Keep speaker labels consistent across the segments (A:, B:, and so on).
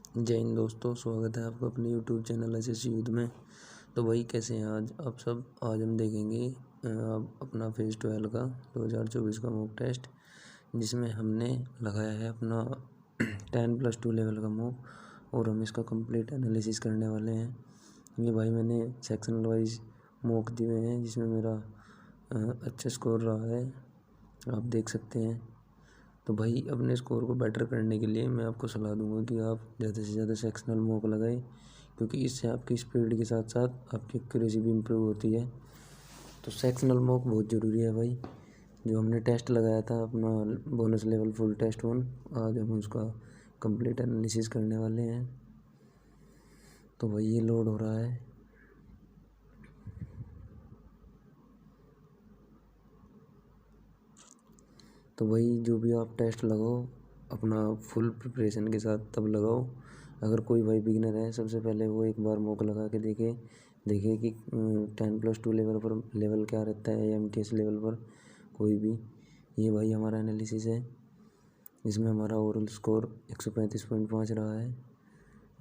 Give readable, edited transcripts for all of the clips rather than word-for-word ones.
A: जय हिंद दोस्तों, स्वागत है आपका अपने यूट्यूब चैनल एसएससी यूथ में। तो भाई कैसे हैं आज आप सब। आज हम देखेंगे अपना फेज़ 12 का 2024 का मॉक टेस्ट, जिसमें हमने लगाया है अपना 10+2 लेवल का मॉक और हम इसका कंप्लीट एनालिसिस करने वाले हैं। ये भाई मैंने सेक्शनल वाइज मॉक दिए हुए हैं, जिसमें मेरा अच्छा स्कोर रहा है, आप देख सकते हैं। तो भाई अपने स्कोर को बेटर करने के लिए मैं आपको सलाह दूंगा कि आप ज़्यादा से ज़्यादा सेक्शनल मॉक लगाएं, क्योंकि इससे आपकी स्पीड के साथ साथ आपकी एक्यूरेसी भी इम्प्रूव होती है। तो सेक्शनल मॉक बहुत ज़रूरी है भाई। जो हमने टेस्ट लगाया था अपना बोनस लेवल फुल टेस्ट 1, आज हम उसका कंप्लीट एनालिसिस करने वाले हैं। तो भाई ये लोड हो रहा है। तो भाई जो भी आप टेस्ट लगाओ अपना फुल प्रिपरेशन के साथ तब लगाओ। अगर कोई भाई बिगिनर है, सबसे पहले वो एक बार मॉक लगा के देखे कि 10+2 लेवल क्या रहता है, MTS लेवल पर कोई भी। ये भाई हमारा एनालिसिस है। इसमें हमारा ओवरऑल स्कोर 135.5 रहा है।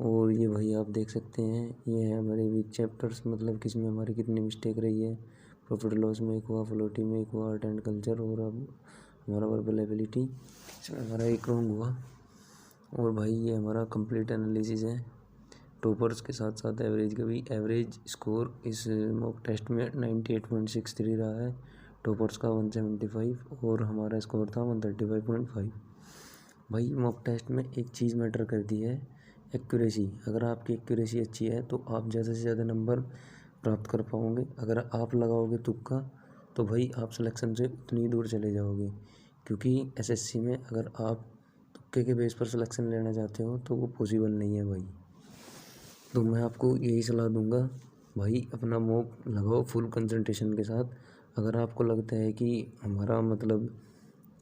A: और ये भाई आप देख सकते हैं, ये है हमारे वीक चैप्टर्स, मतलब किसमें हमारी कितनी मिस्टेक रही है। प्रॉफिट लॉस में एक हुआ, फ्लोटी में एक हुआ, आर्ट एंड कल्चर, और अब हमारा वर्बल एबिलिटी, इसमें हमारा एक रॉन्ग हुआ। और भाई ये हमारा कंप्लीट एनालिसिस है टॉपर्स के साथ साथ एवरेज का भी। एवरेज स्कोर इस मॉक टेस्ट में 98.63 रहा है, टॉपर्स का 175 और हमारा स्कोर था 135.5। भाई मॉक टेस्ट में एक चीज़ मैटर करती है, एक्यूरेसी। अगर आपकी एक्यूरेसी अच्छी है तो आप ज़्यादा से ज़्यादा नंबर प्राप्त कर पाओगे। अगर आप लगाओगे तुक्का तो भाई आप सिलेक्शन से उतनी दूर चले जाओगे, क्योंकि एसएससी में अगर आप तुक्के के बेस पर सिलेक्शन लेना चाहते हो तो वो पॉसिबल नहीं है भाई। तो मैं आपको यही सलाह दूंगा भाई, अपना मॉक लगाओ फुल कंसंट्रेशन के साथ। अगर आपको लगता है कि हमारा मतलब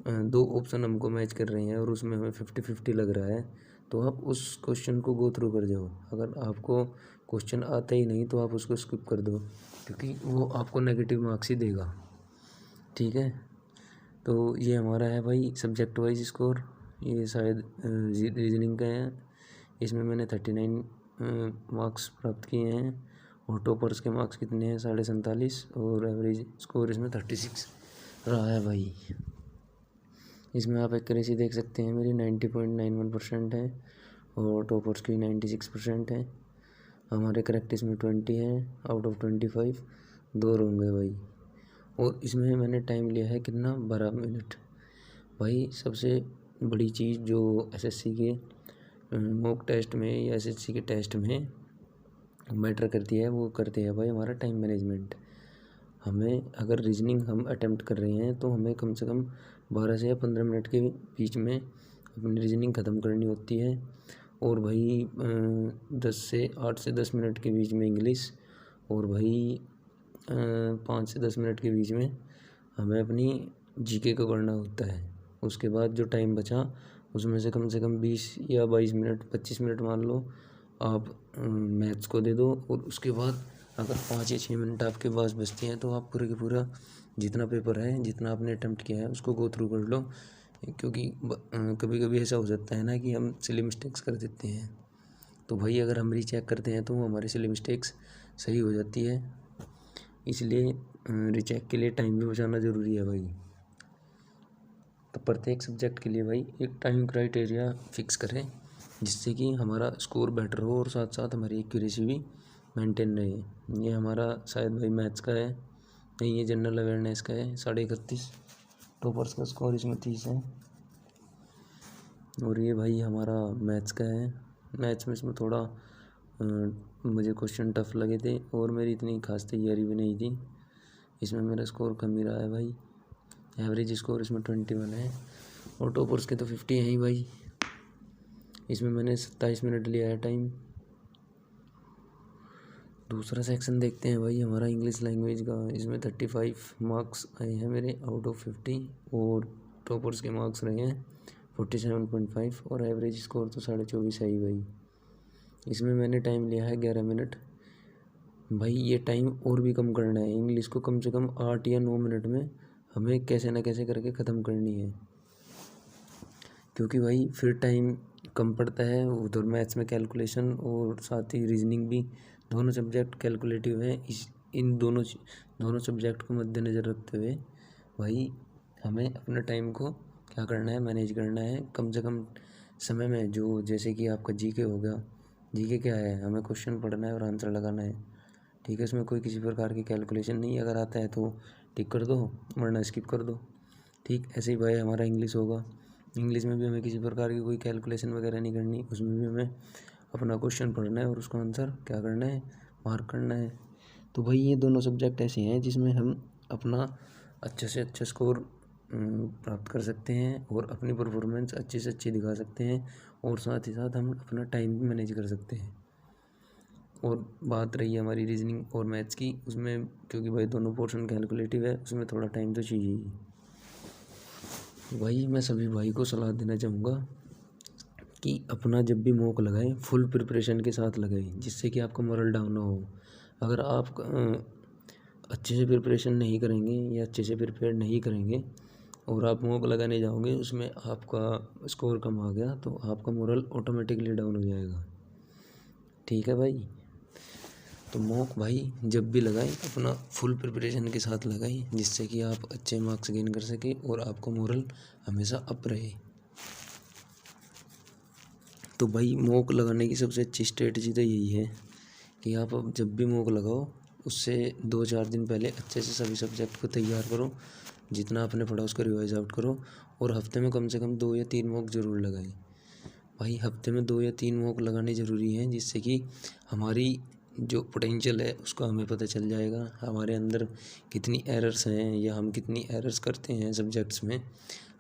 A: दो ऑप्शन हमको मैच कर रहे हैं और उसमें हमें 50-50 लग रहा है, तो आप उस क्वेश्चन को गो थ्रू कर जाओ। अगर आपको क्वेश्चन आता ही नहीं तो आप उसको स्किप कर दो, क्योंकि वो आपको नेगेटिव मार्क्स ही देगा। ठीक है, तो ये हमारा है भाई सब्जेक्ट वाइज स्कोर। ये शायद रीजनिंग का है। इसमें मैंने 39 मार्क्स प्राप्त किए हैं। और टॉपर्स के मार्क्स कितने हैं? 47.5, और एवरेज स्कोर इसमें 36 रहा है भाई। इसमें आप एक्यूरेसी देख सकते हैं, मेरी 90.91% है और टॉपर्स की 96% है। हमारे करेक्ट इसमें 20 हैं आउट ऑफ 25, 2 होंगे भाई। और इसमें मैंने टाइम लिया है कितना, 12 मिनट। भाई सबसे बड़ी चीज़ जो एसएससी के मॉक टेस्ट में या एसएससी के टेस्ट में मैटर करती है, वो करते हैं भाई हमारा टाइम मैनेजमेंट। हमें अगर रीजनिंग हम अटेम्प्ट कर रहे हैं तो हमें कम से कम 12 से या 15 मिनट के बीच में अपनी रीजनिंग ख़त्म करनी होती है। और भाई 8 से 10 मिनट के बीच में इंग्लिश, और भाई 5 से 10 मिनट के बीच में हमें अपनी जीके को करना होता है। उसके बाद जो टाइम बचा उसमें से कम 20 या 22 मिनट, 25 मिनट मान लो आप मैथ्स को दे दो। और उसके बाद अगर 5 या 6 मिनट आपके पास बचते हैं तो आप पूरे के पूरा जितना पेपर है, जितना आपने अटेम्प्ट किया है, उसको गो थ्रू कर लो। क्योंकि कभी कभी ऐसा हो जाता है ना कि हम सिली मिस्टेक्स कर देते हैं। तो भाई अगर हम रीचेक करते हैं तो हमारी सिली मिस्टेक्स सही हो जाती है। इसलिए रीचेक के लिए टाइम भी बचाना ज़रूरी है भाई। तो प्रत्येक सब्जेक्ट के लिए भाई एक टाइम क्राइटेरिया फिक्स करें, जिससे कि हमारा स्कोर बेटर हो और साथ साथ हमारी एक्यूरेसी भी मेंटेन रहे। ये हमारा शायद भाई मैथ्स का है, नहीं ये जनरल अवेयरनेस का है। 31.5 टॉपर्स का स्कोर इसमें 30 है। और ये भाई हमारा मैथ्स का है। मैथ्स में इसमें थोड़ा मुझे क्वेश्चन टफ लगे थे और मेरी इतनी खास तैयारी भी नहीं थी। इसमें मेरा स्कोर कम ही रहा है भाई। एवरेज स्कोर इसमें 21 है और टॉपर्स के तो 50 हैं ही भाई। इसमें मैंने 27 मिनट लिया है टाइम। दूसरा सेक्शन देखते हैं भाई हमारा इंग्लिश लैंग्वेज का। इसमें 35 मार्क्स आए हैं मेरे आउट ऑफ 50 और टॉपर्स के मार्क्स रहे हैं 47.5 और एवरेज स्कोर तो 24.5 है ही भाई। इसमें मैंने टाइम लिया है 11 मिनट। भाई ये टाइम और भी कम करना है। इंग्लिश को कम से कम 8 या 9 मिनट में हमें कैसे ना कैसे करके ख़त्म करनी है, क्योंकि भाई फिर टाइम कम पड़ता है। उधर मैथ्स में कैलकुलेशन और साथ ही रीजनिंग भी, दोनों सब्जेक्ट कैलकुलेटिव हैं। इन दोनों सब्जेक्ट को मद्देनज़र रखते हुए भाई हमें अपने टाइम को क्या करना है, मैनेज करना है। कम से कम समय में जो, जैसे कि आपका जीके हो गया, जीके क्या है, हमें क्वेश्चन पढ़ना है और आंसर लगाना है, ठीक है। इसमें कोई किसी प्रकार की कैलकुलेशन नहीं, अगर आता है तो टिक कर दो वरना स्किप कर दो, ठीक। ऐसे ही भाई हमारा इंग्लिश होगा, इंग्लिश में भी हमें किसी प्रकार की कोई कैलकुलेशन वगैरह नहीं करनी, उसमें भी हमें अपना क्वेश्चन पढ़ना है और उसका आंसर क्या करना है, मार्क करना है। तो भाई ये दोनों सब्जेक्ट ऐसे हैं जिसमें हम अपना अच्छे से अच्छा स्कोर प्राप्त कर सकते हैं और अपनी परफॉर्मेंस अच्छी से अच्छी दिखा सकते हैं, और साथ ही साथ हम अपना टाइम भी मैनेज कर सकते हैं। और बात रही हमारी रीजनिंग और मैथ्स की, उसमें क्योंकि भाई दोनों पोर्शन कैलकुलेटिव है, उसमें थोड़ा टाइम तो चाहिए ही। भाई मैं सभी भाई को सलाह देना चाहूँगा कि अपना जब भी मॉक लगाएं फुल प्रिपरेशन के साथ लगाएं, जिससे कि आपका मोरल डाउन ना हो। अगर आप अच्छे से प्रिपरेशन नहीं करेंगे या अच्छे से प्रिपेयर नहीं करेंगे और आप मॉक लगाने जाओगे, उसमें आपका स्कोर कम आ गया तो आपका मोरल ऑटोमेटिकली डाउन हो जाएगा, ठीक है भाई। तो मॉक भाई जब भी लगाएं अपना फुल प्रिपरेशन के साथ लगाएं, जिससे कि आप अच्छे मार्क्स गेन कर सकें और आपका मोरल हमेशा अप रहे। तो भाई मॉक लगाने की सबसे अच्छी स्ट्रेटजी तो यही है कि आप अब जब भी मॉक लगाओ उससे 2-4 दिन पहले अच्छे से सभी सब्जेक्ट को तैयार करो, जितना आपने पढ़ा उसको रिवाइज आउट करो, और हफ्ते में कम से कम 2 या 3 मॉक ज़रूर लगाएं। भाई हफ्ते में 2 या 3 मॉक लगाने ज़रूरी हैं, जिससे कि हमारी जो पोटेंशियल है उसका हमें पता चल जाएगा, हमारे अंदर कितनी एरर्स हैं या हम कितनी एरर्स करते हैं सब्जेक्ट्स में,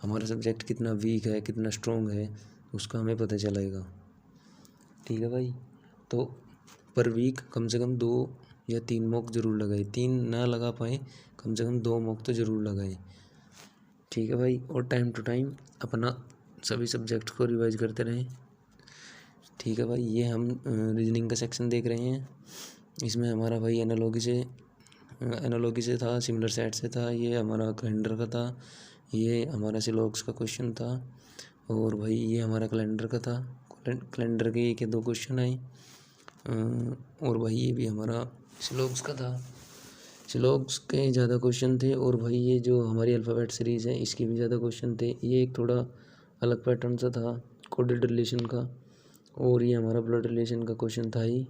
A: हमारा सब्जेक्ट कितना वीक है कितना स्ट्रॉन्ग है उसका हमें पता चलेगा, ठीक है भाई। तो पर वीक कम से कम 2 या 3 मॉक ज़रूर लगाए, 3 ना लगा पाए कम से कम 2 मॉक तो ज़रूर लगाएं, ठीक है भाई। और टाइम टू टाइम अपना सभी सब्जेक्ट को रिवाइज करते रहें, ठीक है भाई। ये हम रीजनिंग का सेक्शन देख रहे हैं, इसमें हमारा भाई एनालॉगी से था, सिमिलर सेट से था, ये हमारा कैलेंडर का था, ये हमारा सिलॉग्स का क्वेश्चन था, और भाई ये हमारा कैलेंडर का था। कैलेंडर के 1 या 2 क्वेश्चन आए, और भाई ये भी हमारा सिलॉग्स का था। सिलॉग्स के ज़्यादा क्वेश्चन थे, और भाई ये जो हमारी अल्फ़ाबेट सीरीज़ है इसके भी ज़्यादा क्वेश्चन थे। ये एक थोड़ा अलग पैटर्न सा था कोडेड रिलेशन का, और ये हमारा ब्लड रिलेशन का क्वेश्चन था ही।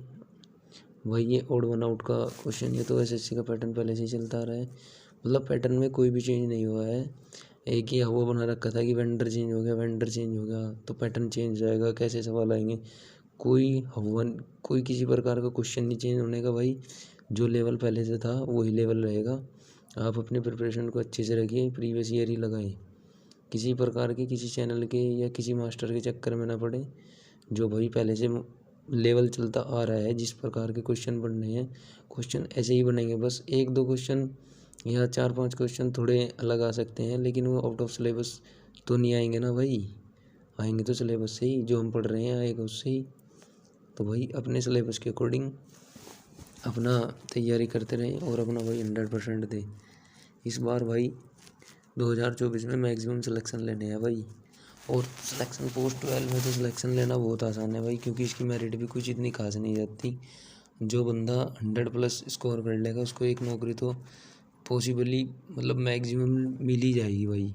A: भाई ये ओड वन आउट का क्वेश्चन, ये तो एसएससी का पैटर्न पहले से ही चलता आ रहा है, मतलब पैटर्न में कोई भी चेंज नहीं हुआ है। एक ही वो बना रखा था कि वेंडर चेंज हो गया तो पैटर्न चेंज हो जाएगा, कैसे सवाल आएंगे। कोई किसी प्रकार का क्वेश्चन नहीं चेंज होने का भाई, जो लेवल पहले से था वही लेवल रहेगा। आप अपने प्रिपरेशन को अच्छे से रखिए, प्रीवियस ईयर ही लगाएं, किसी प्रकार के किसी चैनल के या किसी मास्टर के चक्कर में ना पड़े। जो भाई पहले से लेवल चलता आ रहा है, जिस प्रकार के क्वेश्चन बनने हैं, क्वेश्चन ऐसे ही बनेंगे। बस 1-2 क्वेश्चन या 4-5 क्वेश्चन थोड़े अलग आ सकते हैं, लेकिन वो आउट ऑफ सिलेबस तो नहीं आएंगे ना भाई, आएंगे तो सिलेबस से ही, जो हम पढ़ रहे हैं आएगा उससे ही। तो भाई अपने सिलेबस के अकॉर्डिंग अपना तैयारी करते रहें और अपना भाई 100% दें। इस बार भाई 2024 में मैक्सिमम सिलेक्शन लेने हैं भाई, और सिलेक्शन पोस्ट 12 में तो सिलेक्शन लेना बहुत आसान है भाई, क्योंकि इसकी मेरिट भी कुछ इतनी खास नहीं जाती। जो बंदा 100+ स्कोर कर लेगा उसको एक नौकरी तो पॉसिबली मतलब मैक्सिमम मिल ही जाएगी भाई,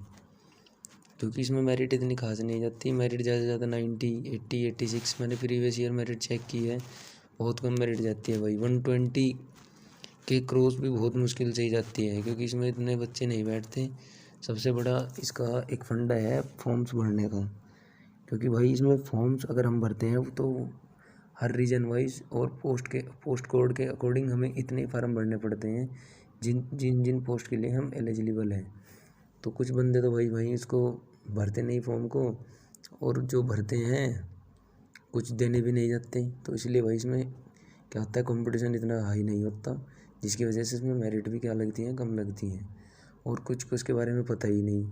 A: क्योंकि इसमें मेरिट इतनी खास नहीं जाती। मेरिट ज़्यादा से ज़्यादा 90, 80, 86, मैंने प्रीवियस ईयर मेरिट चेक की है, बहुत कम मेरिट जाती है भाई। 120 के क्रॉस भी बहुत मुश्किल से ही जाती है, क्योंकि इसमें इतने बच्चे नहीं बैठते। सबसे बड़ा इसका एक फंडा है फॉर्म्स भरने का, क्योंकि भाई इसमें फॉर्म्स अगर हम भरते हैं तो हर रीजन वाइज और पोस्ट कोड के अकॉर्डिंग हमें इतने फार्म भरने पड़ते हैं जिन जिन जिन पोस्ट के लिए हम एलिजिबल हैं। तो कुछ बंदे तो भाई इसको भरते नहीं फॉर्म को, और जो भरते हैं कुछ देने भी नहीं जाते। तो इसलिए भाई इसमें क्या होता है, कंपटीशन इतना हाई नहीं होता, जिसकी वजह से इसमें मेरिट भी क्या लगती हैं, कम लगती हैं, और कुछ को इसके बारे में पता ही नहीं।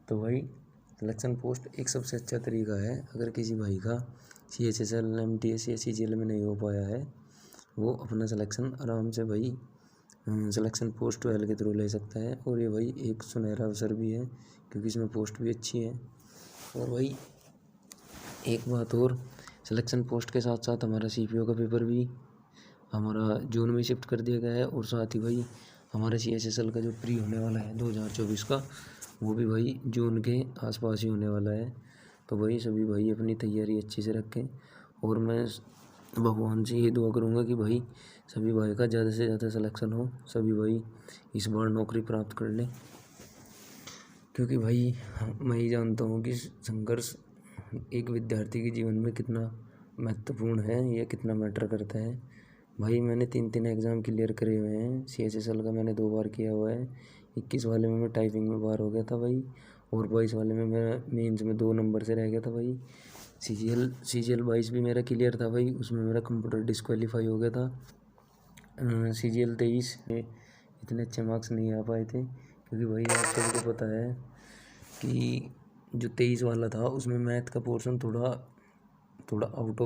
A: तो भाई सिलेक्शन पोस्ट एक सबसे अच्छा तरीका है। अगर किसी भाई का CHSL, MTS या CGL में नहीं हो पाया है, वो अपना सिलेक्शन आराम से भाई सिलेक्शन पोस्ट 12 के थ्रू ले सकता है, और ये भाई एक सुनहरा अवसर भी है, क्योंकि इसमें पोस्ट भी अच्छी है। और भाई एक बात और, सिलेक्शन पोस्ट के साथ साथ हमारा CPO का पेपर भी हमारा जून में शिफ्ट कर दिया गया है। और साथ ही भाई हमारा CHSL का जो प्री होने वाला है 2024 का, वो भी भाई जून के आसपास ही होने वाला है। तो भाई सभी भाई अपनी तैयारी अच्छे से रखें, और मैं भगवान से ये दुआ करूँगा कि भाई सभी भाई का ज़्यादा से ज़्यादा सिलेक्शन हो, सभी भाई इस बार नौकरी प्राप्त कर लें। क्योंकि भाई मैं ही जानता हूँ कि संघर्ष एक विद्यार्थी के जीवन में कितना महत्वपूर्ण है या कितना मैटर करता है। भाई मैंने 3 एग्ज़ाम क्लियर करे हुए हैं। CHSL का मैंने 2 बार किया हुआ है। 21 वाले में मैं टाइपिंग में बाहर हो गया था भाई, और 22 वाले में मेरा मेंस में 2 नंबर से रह गया था भाई। CGL 22 भी मेरा क्लियर था भाई, उसमें मेरा कंप्यूटर डिस्क्वालीफाई हो गया था। CGL 23 में इतने अच्छे मार्क्स नहीं आ पाए थे, क्योंकि भाई आप सबको पता है कि जो 23 वाला था उसमें मैथ का पोर्शन थोड़ा आउट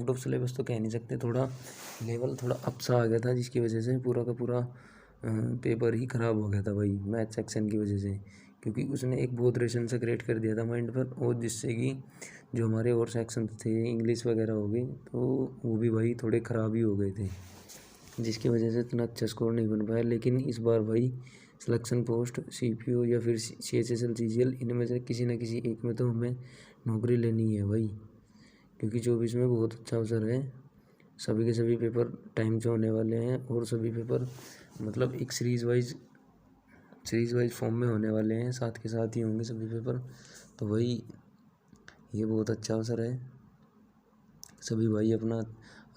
A: ऑफ सिलेबस तो कह नहीं सकते, थोड़ा लेवल थोड़ा अप सा आ गया था, जिसकी वजह से पूरा का पूरा पेपर ही ख़राब हो गया था भाई मैथ सेक्शन की वजह से। क्योंकि उसने एक बहुत रेशन सा क्रिएट कर दिया था माइंड पर, और जिससे कि जो हमारे और सेक्शन थे इंग्लिश वगैरह हो गई, तो वो भी भाई थोड़े ख़राब ही हो गए थे, जिसकी वजह से इतना अच्छा स्कोर नहीं बन पाया। लेकिन इस बार भाई सिलेक्शन पोस्ट CPO या फिर CHSL CGL, इनमें से किसी न किसी एक में तो हमें नौकरी लेनी है भाई, क्योंकि 24 में बहुत अच्छा अवसर है। सभी के सभी पेपर टाइम से होने वाले हैं, और सभी पेपर मतलब एक सीरीज़ वाइज फॉर्म में होने वाले हैं, साथ के साथ ही होंगे सभी पेपर। तो भाई ये बहुत अच्छा अवसर है, सभी भाई अपना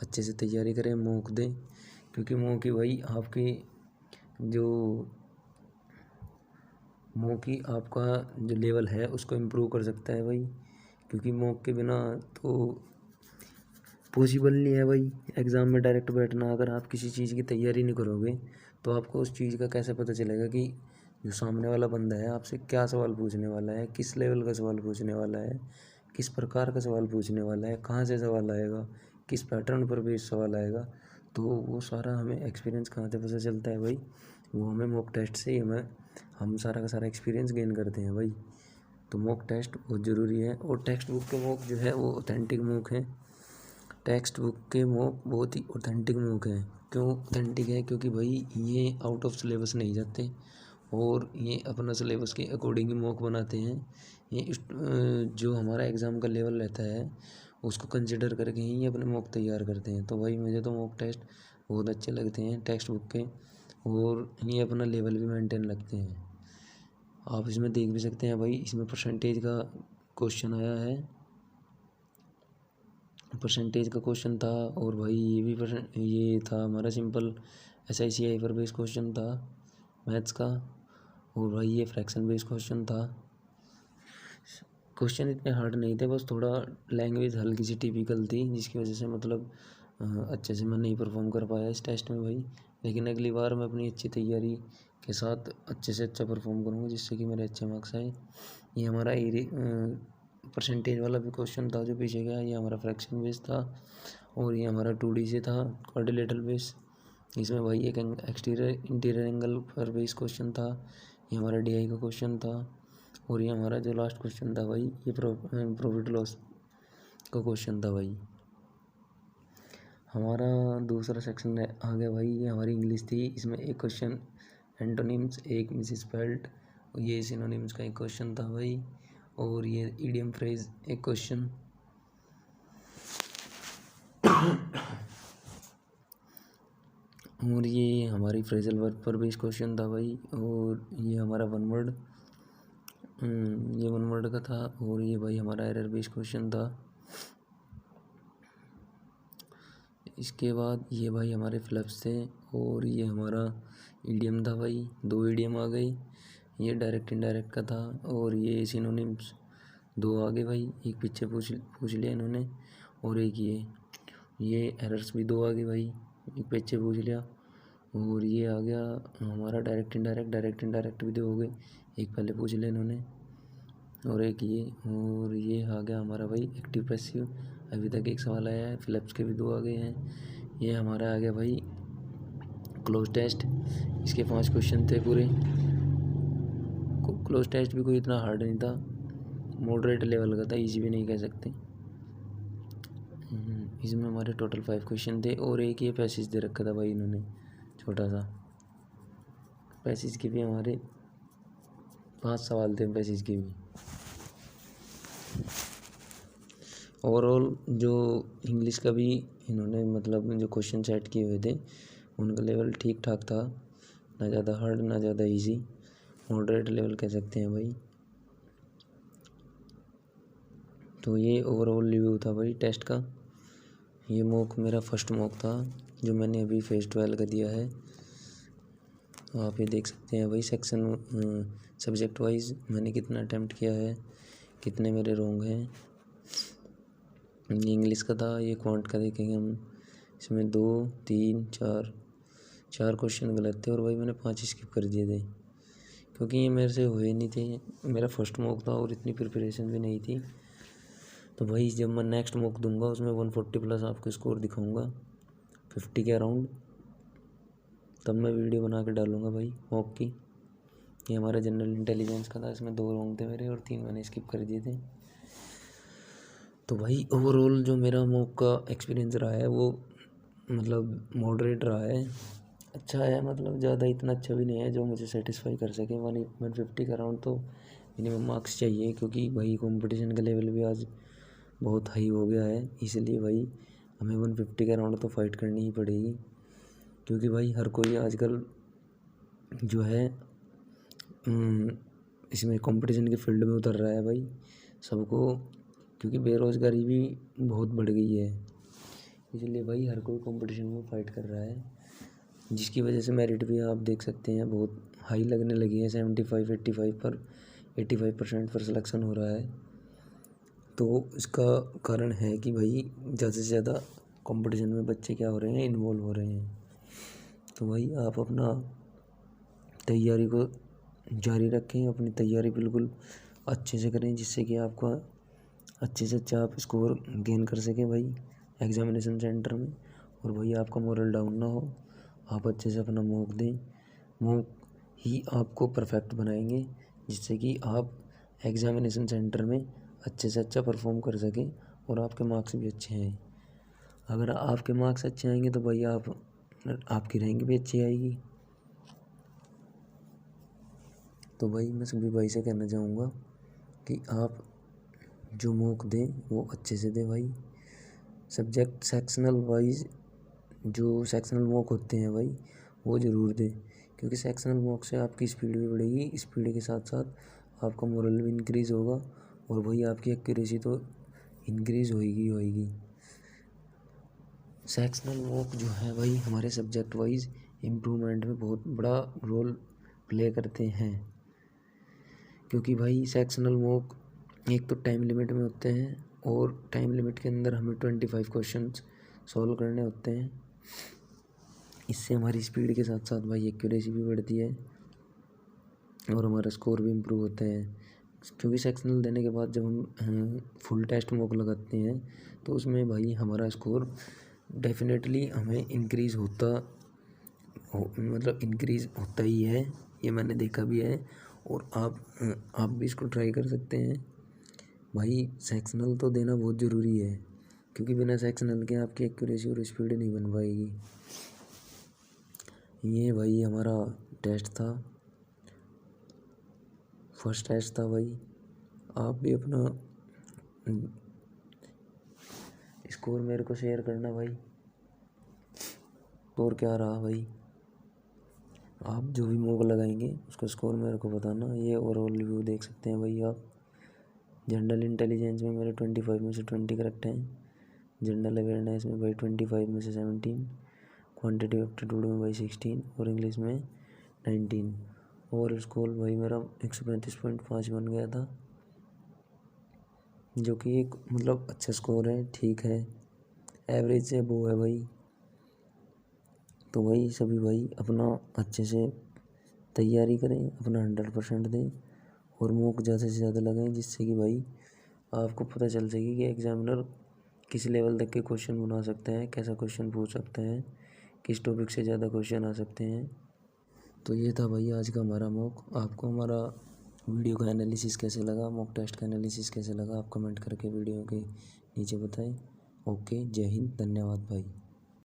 A: अच्छे से तैयारी करें, मॉक दें, क्योंकि मॉक ही भाई आपका जो लेवल है उसको इम्प्रूव कर सकता है भाई। क्योंकि मॉक के बिना तो पॉसिबल नहीं है भाई एग्ज़ाम में डायरेक्ट बैठना। अगर आप किसी चीज़ की तैयारी नहीं करोगे तो आपको उस चीज़ का कैसे पता चलेगा कि जो सामने वाला बंदा है आपसे क्या सवाल पूछने वाला है, किस लेवल का सवाल पूछने वाला है, किस प्रकार का सवाल पूछने वाला है, कहाँ से सवाल आएगा, किस पैटर्न पर बेस्ड सवाल आएगा। तो वो सारा हमें एक्सपीरियंस कहाँ से पता चलता है भाई, वो हमें मॉक टेस्ट से ही हम सारा का सारा एक्सपीरियंस गेन करते हैं भाई। तो मॉक टेस्ट बहुत ज़रूरी है, और टेक्स्ट बुक के मॉक जो है वो ऑथेंटिक मॉक है। टेक्स्ट बुक के मॉक बहुत ही ऑथेंटिक मॉक है। क्यों ऑथेंटिक है? क्योंकि भाई ये आउट ऑफ सिलेबस नहीं जाते, और ये अपना सिलेबस के अकॉर्डिंग ही मॉक बनाते हैं। ये जो हमारा एग्ज़ाम का लेवल रहता है उसको कंसिडर करके ही अपने मॉक तैयार करते हैं। तो भाई मुझे तो मॉक टेस्ट बहुत अच्छे लगते हैं टेक्स्ट बुक के, और ये अपना लेवल भी मेंटेन रखते हैं। आप इसमें देख भी सकते हैं भाई, इसमें परसेंटेज का क्वेश्चन आया है, परसेंटेज का क्वेश्चन था। और भाई ये था हमारा simple SIC hyper base question था मैथ्स का। और भाई ये फ्रैक्शन बेस क्वेश्चन था। क्वेश्चन इतने हार्ड नहीं थे, बस थोड़ा लैंग्वेज हल्की सी टिपिकल थी, जिसकी वजह से मतलब अच्छे से मैं नहीं परफॉर्म कर पाया इस टेस्ट में भाई। लेकिन अगली बार मैं अपनी अच्छी तैयारी के साथ अच्छे से अच्छा परफॉर्म करूँगा, जिससे कि मेरे अच्छे मार्क्स आए। ये हमारा परसेंटेज वाला भी क्वेश्चन था जो पीछे गया, ये हमारा फ्रैक्शन बेस था। और ये हमारा 2D से था क्वाड्रिलेटरल बेस। इसमें भाई एक एक्सटीरियर इंटीरियर एंगल पर बेस क्वेश्चन था। ये हमारा DI का क्वेश्चन था। और ये हमारा जो लास्ट क्वेश्चन था भाई, ये प्रॉफिट लॉस का क्वेश्चन था भाई। हमारा दूसरा सेक्शन आ गया भाई, ये हमारी इंग्लिश थी। इसमें एक क्वेश्चन एंटोनिम्स, एक मिसस्पेल्ड, ये सिनोनिम्स का एक क्वेश्चन था भाई। और ये इडियम फ्रेज एक क्वेश्चन। और ये हमारी फ्रेजल वर्ब पर बेस्ड क्वेश्चन था भाई। और ये हमारा वन वर्ड का था। और ये भाई हमारा एरर बेस्ड क्वेश्चन था। इसके बाद ये भाई हमारे फ्लप्स थे। और ये हमारा इडियम था भाई, 2 इडियम आ गई। ये डायरेक्ट इनडायरेक्ट का था। और ये सिनोनिम्स 2 आ गए भाई, एक पीछे पूछ लिया इन्होंने। और एक ये एरर्स भी 2 आ गई भाई, एक पीछे पूछ लिया। और ये आ गया हमारा डायरेक्ट इनडायरेक्ट भी 2 हो गए, एक पहले पूछ लिया इन्होंने और एक ये। और ये आ गया हमारा भाई एक्टिव पैसिव, अभी तक एक सवाल आया है। फिलिप्स के भी 2 आ गए हैं। ये हमारा आ गया भाई क्लोज टेस्ट, इसके 5 क्वेश्चन थे पूरे। क्लोज टेस्ट भी कोई इतना हार्ड नहीं था, मॉडरेट लेवल का था, इजी भी नहीं कह सकते। इसमें हमारे टोटल 5 क्वेश्चन थे और एक ये पैसेज दे रखा था भाई इन्होंने, छोटा सा पैसेज के भी हमारे 5 सवाल थे पैसेज के भी। ओवरऑल जो इंग्लिश का भी इन्होंने मतलब जो क्वेश्चन सेट किए हुए थे उनका लेवल ठीक ठाक था, ना ज़्यादा हार्ड ना ज़्यादा इजी, मॉडरेट लेवल कह सकते हैं भाई। तो ये ओवरऑल रिव्यू था भाई टेस्ट का। ये मॉक मेरा फर्स्ट मॉक था जो मैंने अभी फेज़ 12 का दिया है। आप ये देख सकते हैं भाई सेक्शन सब्जेक्ट वाइज मैंने कितना अटैम्प्ट किया है, कितने मेरे रॉन्ग हैं। ये इंग्लिश का था, ये क्वांट का देखेंगे हम। इसमें 2 3 4 क्वेश्चन गलत थे और भाई मैंने 5 स्किप कर दिए थे क्योंकि ये मेरे से हुए नहीं थे। मेरा फर्स्ट मॉक था और इतनी प्रिपरेशन भी नहीं थी। तो भाई जब मैं नेक्स्ट मॉक दूंगा उसमें 140 प्लस आपको स्कोर दिखाऊंगा 50 के अराउंड, तब मैं वीडियो बना के डालूंगा भाई मॉक की। ये हमारा जनरल इंटेलिजेंस का था, इसमें 2 रॉन्ग थे मेरे और 3 मैंने स्किप कर दिए थे। तो भाई ओवरऑल जो मेरा मॉक का एक्सपीरियंस रहा है वो मतलब मॉडरेट रहा है, अच्छा है, मतलब ज़्यादा इतना अच्छा भी नहीं है जो मुझे सेटिस्फाई कर सके। 150 के अराउंड तो मिनिमम मार्क्स चाहिए क्योंकि भाई कंपटीशन का लेवल भी आज बहुत हाई हो गया है, इसलिए भाई हमें 150 के अराउंड तो फाइट करनी ही पड़ेगी। क्योंकि भाई हर कोई आजकल जो है इसमें कंपटीशन के फील्ड में उतर रहा है भाई सबको, क्योंकि बेरोज़गारी भी बहुत बढ़ गई है, इसलिए भाई हर कोई कंपटीशन में फाइट कर रहा है, जिसकी वजह से मेरिट भी आप देख सकते हैं बहुत हाई लगने लगी है। 75 85 पर 85% पर सिलेक्शन हो रहा है। तो इसका कारण है कि भाई ज़्यादा से ज़्यादा कंपटीशन में बच्चे क्या हो रहे हैं, इन्वॉल्व हो रहे हैं। तो भाई आप अपना तैयारी को जारी रखें, अपनी तैयारी बिल्कुल अच्छे से करें जिससे कि आपका अच्छे से अच्छा आप स्कोर गेन कर सकें भाई एग्ज़ामिनेशन सेंटर में। और भाई आपका मोरल डाउन ना हो, आप अच्छे से अपना मॉक दें, मॉक ही आपको परफेक्ट बनाएंगे जिससे कि आप एग्ज़ामिनेशन सेंटर में अच्छे से अच्छा परफॉर्म कर सकें और आपके मार्क्स भी अच्छे आएँ। अगर आपके मार्क्स अच्छे आएंगे तो भाई आपकी रैंक भी अच्छी आएगी। तो भाई मैं सभी भाई से कहना चाहूँगा कि आप जो मॉक दें वो अच्छे से दें भाई। सब्जेक्ट सेक्शनल वाइज जो सेक्शनल मॉक होते हैं भाई वो ज़रूर दें, क्योंकि सेक्शनल मॉक से आपकी स्पीड भी बढ़ेगी, स्पीड के साथ साथ आपका मोरल भी इंक्रीज़ होगा और भाई आपकी एक्यूरेसी तो इंक्रीज़ होएगी। सेक्शनल मॉक जो है भाई हमारे सब्जेक्ट वाइज इम्प्रूवमेंट में बहुत बड़ा रोल प्ले करते हैं, क्योंकि भाई सेक्शनल मॉक एक तो टाइम लिमिट में होते हैं और टाइम लिमिट के अंदर हमें 25 क्वेश्चंस सॉल्व करने होते हैं। इससे हमारी स्पीड के साथ साथ भाई एक्यूरेसी भी बढ़ती है और हमारा स्कोर भी इम्प्रूव होता है। क्योंकि सेक्शनल देने के बाद जब हम फुल टेस्ट मॉक लगाते हैं तो उसमें भाई हमारा स्कोर डेफिनेटली हमें इंक्रीज़ मतलब इंक्रीज़ होता ही है, ये मैंने देखा भी है और आप भी इसको ट्राई कर सकते हैं। भाई सेक्शनल तो देना बहुत ज़रूरी है, क्योंकि बिना सेक्शनल के आपकी एक्यूरेसी और स्पीड नहीं बन पाएगी। ये भाई हमारा टेस्ट था, फर्स्ट टेस्ट था भाई। आप भी अपना स्कोर मेरे को शेयर करना भाई, स्कोर क्या रहा भाई। आप जो भी मॉक लगाएंगे उसका स्कोर मेरे को बताना। ये ओवरऑल रिव्यू देख सकते हैं भाई आप। जनरल इंटेलिजेंस में मेरे 25 में से 20 करेक्ट हैं, जनरल अवेयरनेस में भाई 25 में से 17, क्वांटिटी एप्टीट्यूड में भाई 16 और इंग्लिश में 19। और स्कोर भाई मेरा 135.5 बन गया था, जो कि एक मतलब अच्छा स्कोर है, ठीक है, एवरेज से वो है भाई। तो भाई सभी भाई अपना अच्छे से तैयारी करें, अपना 100% दें और मॉक ज़्यादा से ज़्यादा लगाएं, जिससे कि भाई आपको पता चल सके कि एग्जामिनर किस लेवल तक के क्वेश्चन बना सकते हैं, कैसा क्वेश्चन पूछ सकते हैं, किस टॉपिक से ज़्यादा क्वेश्चन आ सकते हैं। तो ये था भाई आज का हमारा मॉक। आपको हमारा वीडियो का एनालिसिस कैसे लगा, मॉक टेस्ट का एनालिसिस कैसे लगा, आप कमेंट करके वीडियो के नीचे बताएं। ओके, जय हिंद, धन्यवाद भाई।